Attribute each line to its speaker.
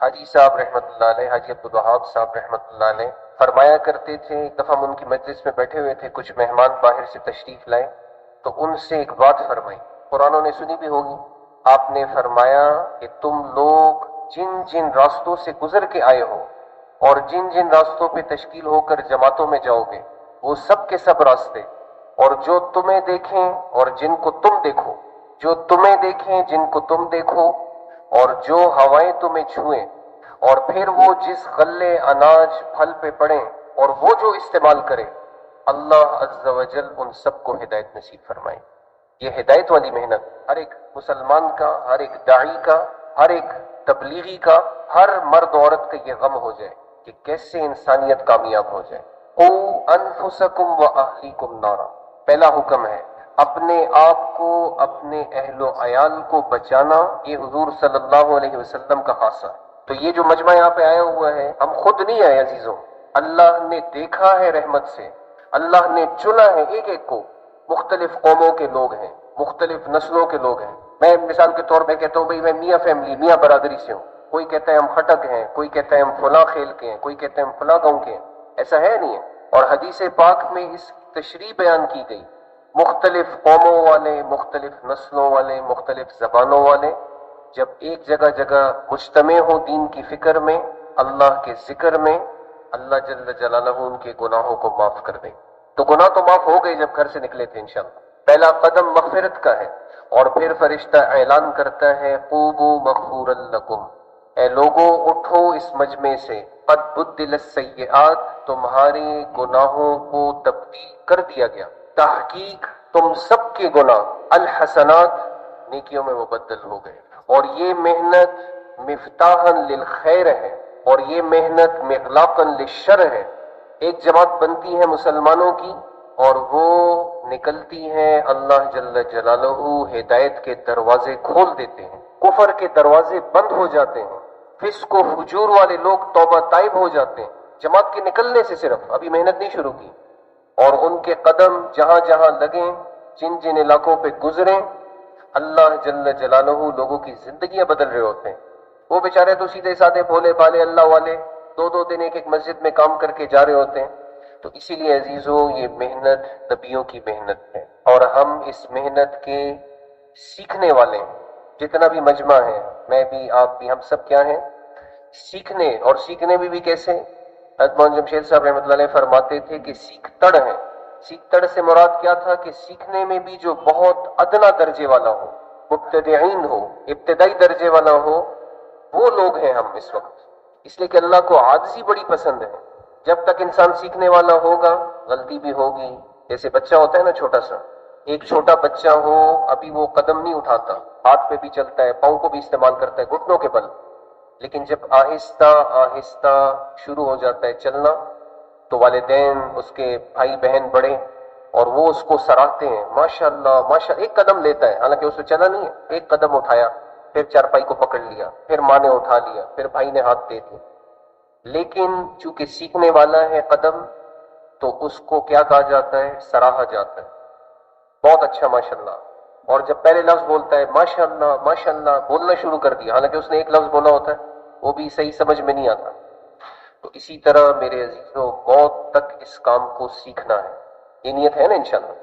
Speaker 1: حاجی صاحب رحمۃ اللہ علیہ، حاجی عبدالوہاب صاحب رحمۃ اللہ علیہ فرمایا کرتے تھے، ایک دفعہ ہم ان کی مجلس میں بیٹھے ہوئے تھے، کچھ مہمان باہر سے تشریف لائے تو ان سے ایک بات فرمائی، قرآنوں نے سنی بھی ہوگی۔ آپ نے فرمایا کہ تم لوگ جن جن راستوں سے گزر کے آئے ہو اور جن جن راستوں پہ تشکیل ہو کر جماعتوں میں جاؤ گے، وہ سب کے سب راستے، اور جو تمہیں دیکھیں اور جن کو تم دیکھو، جو تمہیں دیکھیں جن کو تم دیکھو، اور جو ہوائیں تمہیں چھوئیں، اور پھر وہ جس غلے اناج پھل پہ پڑیں اور وہ جو استعمال کرے، اللہ عز و جل ان سب کو ہدایت نصیب فرمائے۔ یہ ہدایت والی محنت ہر ایک مسلمان کا، ہر ایک داعی کا، ہر ایک تبلیغی کا، ہر مرد عورت کا یہ غم ہو جائے کہ کیسے انسانیت کامیاب ہو جائے۔ قوا انفسکم واہلیکم نارا، پہلا حکم ہے اپنے آپ کو، اپنے اہل و عیال کو بچانا، یہ حضور صلی اللہ علیہ وسلم کا خاصہ ہے۔ تو یہ جو مجمع یہاں پہ آیا ہوا ہے، ہم خود نہیں آئے عزیزوں، اللہ نے دیکھا ہے رحمت سے، اللہ نے چنا ہے ایک ایک کو، مختلف قوموں کے لوگ ہیں، مختلف نسلوں کے لوگ ہیں۔ میں مثال کے طور پہ کہتا ہوں بھئی میں میاں فیملی، میاں برادری سے ہوں، کوئی کہتا ہے ہم خٹک ہیں، کوئی کہتا ہے ہم فلاں خیل کے ہیں، کوئی کہتا ہے ہم فلاں گاؤں کے ہیں، ایسا ہے نہیں ہے۔ اور حدیث پاک میں اس کی تشریح بیان کی گئی، مختلف قوموں والے، مختلف نسلوں والے، مختلف زبانوں والے جب ایک جگہ مجتمع ہو دین کی فکر میں، اللہ کے ذکر میں، اللہ جل جلالہ ان کے گناہوں کو معاف کر دے۔ تو گناہ تو معاف ہو گئے جب گھر سے نکلے تھے انشاءاللہ۔ پہلا قدم مغفرت کا ہے، اور پھر فرشتہ اعلان کرتا ہے قوموا مغفورا لکم، اے لوگوں اٹھو اس مجمع سے، قد بدل السیئات، تمہارے گناہوں کو تبدیل کر دیا گیا، تحقیق تم سب کے گناہ الحسنات، نیکیوں میں مبدل ہو گئے۔ اور یہ محنت مفتاحا للخیر ہے، اور یہ محنت مغلاقا للشر ہے۔ ایک جماعت بنتی ہے مسلمانوں کی اور وہ نکلتی ہے، اللہ جل جلالہ ہدایت کے دروازے کھول دیتے ہیں، کفر کے دروازے بند ہو جاتے ہیں، فسق و فجور والے لوگ توبہ تائب ہو جاتے ہیں جماعت کے نکلنے سے، صرف ابھی محنت نہیں شروع کی۔ اور ان کے قدم جہاں جہاں لگیں، جن جن علاقوں پہ گزریں، اللہ جل جلالہ لوگوں کی زندگیاں بدل رہے ہوتے ہیں۔ وہ بیچارے تو سیدھے سادے بھولے بھالے اللہ والے 2 2 دن ایک ایک مسجد میں کام کر کے جا رہے ہوتے ہیں۔ تو اسی لیے عزیزوں یہ محنت نبیوں کی محنت ہے، اور ہم اس محنت کے سیکھنے والے ہیں۔ جتنا بھی مجمع ہے، میں بھی، آپ بھی، ہم سب کیا ہیں؟ سیکھنے، اور سیکھنے بھی کیسے؟ حضرت مولانا جمشید صاحب رحمۃ اللہ علیہ فرماتے تھے کہ سیکھتڑ ہے۔ سیکھتڑ سے مراد کیا تھا کہ سیکھنے میں بھی جو بہت ادنا درجے والا ہو، مبتدعین ہو، ابتدائی درجے والا ہو، وہ لوگ ہیں ہم اس وقت۔ اس لیے کہ اللہ کو عاجزی بڑی پسند ہے۔ جب تک انسان سیکھنے والا ہوگا غلطی بھی ہوگی۔ جیسے بچہ ہوتا ہے نا چھوٹا سا، ایک چھوٹا بچہ ہو، ابھی وہ قدم نہیں اٹھاتا، ہاتھ پہ بھی چلتا ہے، پاؤں کو بھی استعمال کرتا ہے گھٹنوں کے بل، لیکن جب آہستہ آہستہ شروع ہو جاتا ہے چلنا تو والدین، اس کے بھائی بہن بڑے، اور وہ اس کو سراہتے ہیں، ماشاءاللہ ماشاءاللہ، ایک قدم لیتا ہے، حالانکہ اس سے چلا نہیں ہے، ایک قدم اٹھایا، پھر چارپائی کو پکڑ لیا، پھر ماں نے اٹھا لیا، پھر بھائی نے ہاتھ دے دیا۔ لیکن چونکہ سیکھنے والا ہے قدم، تو اس کو کیا کہا جاتا ہے؟ سراہا جاتا ہے، بہت اچھا ماشاءاللہ۔ اور جب پہلے لفظ بولتا ہے ماشاءاللہ ماشاءاللہ، بولنا شروع کر دیا، حالانکہ اس نے ایک لفظ بولا ہوتا ہے، وہ بھی صحیح سمجھ میں نہیں آتا۔ تو اسی طرح میرے عزیزوں موت تک اس کام کو سیکھنا ہے، یہ نیت ہے نا انشاءاللہ؟